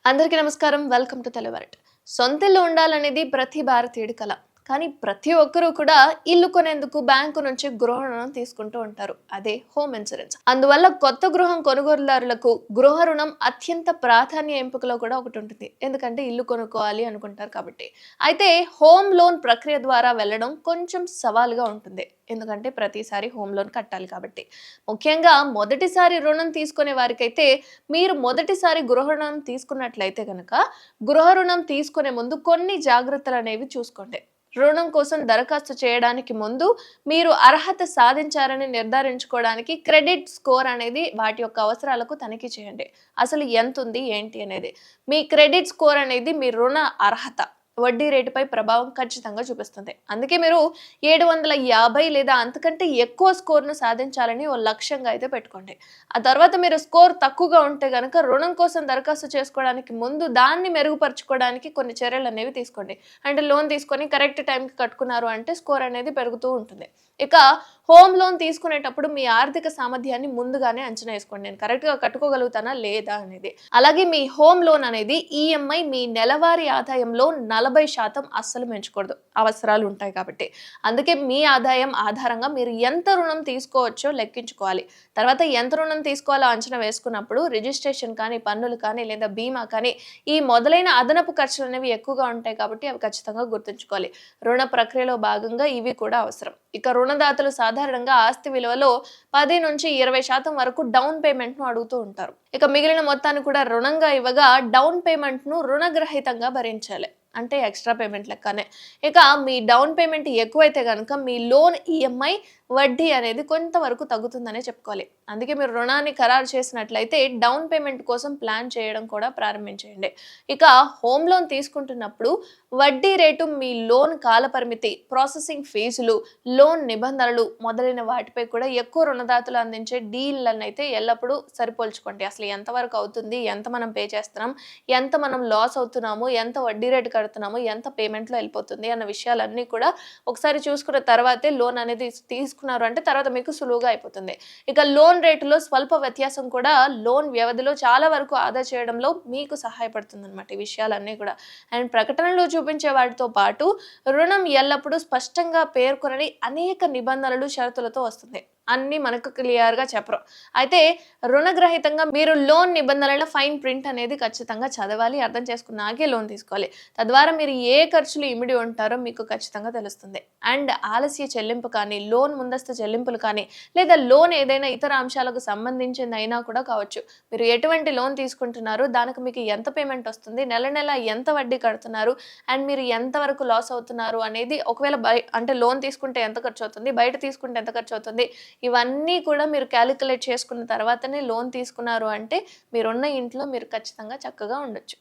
అందరికీ నమస్కారం. Welcome to తెలువరట్. సొంతిల్లు ఉండాలనేది ప్రతి భారతీయుడి కల. కానీ ప్రతి ఒక్కరూ కూడా ఇల్లు కొనేందుకు బ్యాంకు నుంచి గృహ రుణం తీసుకుంటూ ఉంటారు. అదే హోమ్ ఇన్సూరెన్స్. అందువల్ల కొత్త గృహం కొనుగోలుదారులకు గృహ రుణం అత్యంత ప్రాధాన్య ఎంపికలో కూడా ఒకటి ఉంటుంది. ఎందుకంటే ఇల్లు కొనుక్కోవాలి అనుకుంటారు కాబట్టి. అయితే హోమ్ లోన్ ప్రక్రియ ద్వారా వెళ్ళడం కొంచెం సవాలుగా ఉంటుంది. ఎందుకంటే ప్రతిసారి హోమ్ లోన్ కట్టాలి కాబట్టి. ముఖ్యంగా మొదటిసారి రుణం తీసుకునే వారికైతే మీరు మొదటిసారి గృహ రుణం తీసుకున్నట్లయితే గనక గృహ రుణం తీసుకునే ముందు కొన్ని జాగ్రత్తలు అనేవి చూసుకోండి. రుణం కోసం దరఖాస్తు చేయడానికి ముందు మీరు అర్హత సాధించారని నిర్ధారించుకోవడానికి క్రెడిట్ స్కోర్ అనేది వాటి యొక్క అవసరాలకు తనిఖీ చేయండి. అసలు ఎంత ఉంది ఏంటి అనేది. మీ క్రెడిట్ స్కోర్ అనేది మీ రుణ అర్హత వడ్డీ రేటుపై ప్రభావం ఖచ్చితంగా చూపిస్తుంది. అందుకే మీరు 750 లేదా అంతకంటే ఎక్కువ స్కోర్ను సాధించాలని ఓ లక్ష్యంగా అయితే పెట్టుకోండి. ఆ తర్వాత మీరు స్కోర్ తక్కువగా ఉంటే గనక రుణం కోసం దరఖాస్తు చేసుకోవడానికి ముందు దాన్ని మెరుగుపరచుకోవడానికి కొన్ని చర్యలు అనేవి తీసుకోండి. అంటే లోన్ తీసుకొని కరెక్ట్ టైంకి కట్టుకున్నారు అంటే స్కోర్ అనేది పెరుగుతూ ఉంటుంది. ఇక హోమ్ లోన్ తీసుకునేటప్పుడు మీ ఆర్థిక సామర్థ్యాన్ని ముందుగానే అంచనా వేసుకోండి. నేను కరెక్ట్గా కట్టుకోగలుగుతానా లేదా అనేది. అలాగే మీ హోమ్ లోన్ అనేది ఈఎంఐ మీ నెలవారీ ఆదాయంలో 40% అస్సలు పెంచకూడదు. అవసరాలు ఉంటాయి కాబట్టి. అందుకే మీ ఆదాయం ఆధారంగా మీరు ఎంత రుణం తీసుకోవచ్చో లెక్కించుకోవాలి. తర్వాత ఎంత రుణం తీసుకోవాలో అంచనా వేసుకున్నప్పుడు రిజిస్ట్రేషన్ కానీ, పన్నులు కానీ, లేదా బీమా కానీ ఈ మొదలైన అదనపు ఖర్చులు అనేవి ఎక్కువగా ఉంటాయి కాబట్టి అవి ఖచ్చితంగా గుర్తుంచుకోవాలి. రుణ ప్రక్రియలో భాగంగా ఇవి కూడా అవసరం. ఇక రుణదాతలు సాధారణంగా ఆస్తి విలువలో 10 నుంచి 20% వరకు డౌన్ పేమెంట్ ను అడుగుతూ ఉంటారు. ఇక మిగిలిన మొత్తాన్ని కూడా రుణంగా ఇవ్వగా డౌన్ పేమెంట్ ను రుణగ్రహీతంగా భరించాలి. అంటే ఎక్స్ట్రా పేమెంట్ లెక్కనే. ఇక మీ డౌన్ పేమెంట్ ఎక్కువైతే కనుక మీ లోన్ ఈఎంఐ వడ్డీ అనేది కొంతవరకు తగ్గుతుందనే చెప్పుకోవాలి. అందుకే మీరు రుణాన్ని ఖరారు చేసినట్లయితే డౌన్ పేమెంట్ కోసం ప్లాన్ చేయడం కూడా ప్రారంభించేయండి. ఇక హోమ్ లోన్ తీసుకుంటున్నప్పుడు వడ్డీ రేటు, మీ లోన్ కాలపరిమితి, ప్రాసెసింగ్ ఫీజులు, లోన్ నిబంధనలు మొదలైన వాటిపై కూడా ఎక్కువ రుణదాతలు అందించే డీల్లను అయితే ఎల్లప్పుడూ సరిపోల్చుకోండి. అసలు ఎంతవరకు అవుతుంది, ఎంత మనం పే చేస్తున్నాం, ఎంత మనం లాస్ అవుతున్నాము, ఎంత వడ్డీ రేటు కడుతున్నాము, ఎంత పేమెంట్లో వెళ్ళిపోతుంది అన్న విషయాలన్నీ కూడా ఒకసారి చూసుకున్న తర్వాతే లోన్ అనేది తీసుకున్నారు అంటే తర్వాత మీకు సులువుగా అయిపోతుంది. ఇక లోన్ రేటులో స్వల్ప వ్యత్యాసం కూడా లోన్ వ్యవధిలో చాలా వరకు ఆదా చేయడంలో మీకు సహాయపడుతుంది అన్నమాట. ఈ విషయాలన్నీ కూడా అండ్ ప్రకటనలో చూపించే వాటితో పాటు రుణం ఎల్లప్పుడూ స్పష్టంగా పేర్కొనని అనేక నిబంధనలు, షరతులతో వస్తుంది. అన్ని మనకు క్లియర్ గా చెప్పరు. అయితే రుణగ్రహీతంగా మీరు లోన్ నిబంధనల ఫైన్ ప్రింట్ అనేది ఖచ్చితంగా చదవాలి, అర్థం చేసుకున్నాకే లోన్ తీసుకోవాలి. తద్వారా మీరు ఏ ఖర్చులు ఇమిడి ఉంటారో మీకు ఖచ్చితంగా తెలుస్తుంది. అండ్ ఆలస్య చెల్లింపు కానీ, లోన్ ముందస్తు చెల్లింపులు కానీ, లేదా లోన్ ఏదైనా ఇతర అంశాలకు సంబంధించింది అయినా కూడా కావచ్చు. మీరు ఎటువంటి లోన్ తీసుకుంటున్నారు, దానికి మీకు ఎంత పేమెంట్ వస్తుంది, నెల నెల ఎంత వడ్డీ కడుతున్నారు, అండ్ మీరు ఎంత వరకు లాస్ అవుతున్నారు అనేది, ఒకవేళ అంటే లోన్ తీసుకుంటే ఎంత ఖర్చు అవుతుంది, బయట తీసుకుంటే ఎంత ఖర్చు అవుతుంది, ఇవన్నీ కూడా మీరు క్యాలిక్యులేట్ చేసుకున్న తర్వాతనే లోన్ తీసుకున్నారు అంటే మీరున్న ఇంట్లో మీరు ఖచ్చితంగా చక్కగా ఉండొచ్చు.